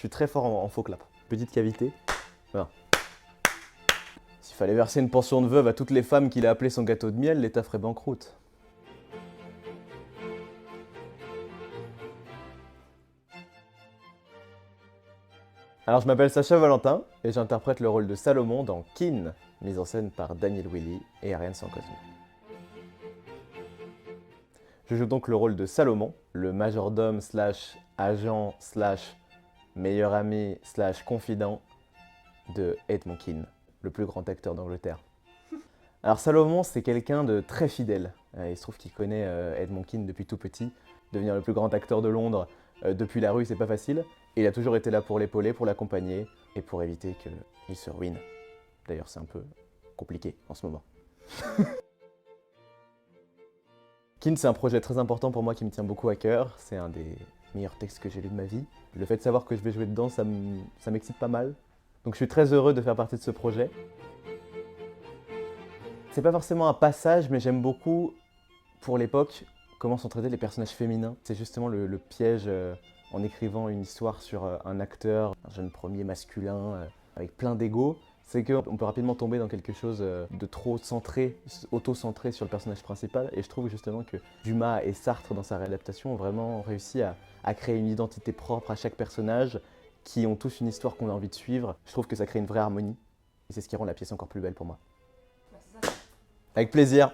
Je suis très fort en faux clap. Petite cavité. Voilà. S'il fallait verser une pension de veuve à toutes les femmes qu'il a appelées son gâteau de miel, l'État ferait banqueroute. Alors je m'appelle Sacha Valentin et j'interprète le rôle de Salomon dans Kin, mise en scène par Daniel Willy et Ariane Sancosme. Je joue donc le rôle de Salomon, le majordome slash agent slash meilleur ami slash confident de Edmond Kean, le plus grand acteur d'Angleterre. Alors Salomon, c'est quelqu'un de très fidèle. Il se trouve qu'il connaît Edmond Kean depuis tout petit. Devenir le plus grand acteur de Londres depuis la rue, c'est pas facile. Et il a toujours été là pour l'épauler, pour l'accompagner et pour éviter qu'il se ruine. D'ailleurs, c'est un peu compliqué en ce moment. Kean, c'est un projet très important pour moi qui me tient beaucoup à cœur. C'est un des meilleurs textes que j'ai lu de ma vie. Le fait de savoir que je vais jouer dedans, ça m'excite pas mal. Donc je suis très heureux de faire partie de ce projet. C'est pas forcément un passage, mais j'aime beaucoup, pour l'époque, comment sont traités les personnages féminins. C'est justement le piège en écrivant une histoire sur un acteur, un jeune premier masculin, avec plein d'ego. C'est qu'on peut rapidement tomber dans quelque chose de trop centré, auto-centré sur le personnage principal. Et je trouve justement que Dumas et Sartre, dans sa réadaptation, ont vraiment réussi à créer une identité propre à chaque personnage, qui ont tous une histoire qu'on a envie de suivre. Je trouve que ça crée une vraie harmonie. Et c'est ce qui rend la pièce encore plus belle pour moi. Avec plaisir.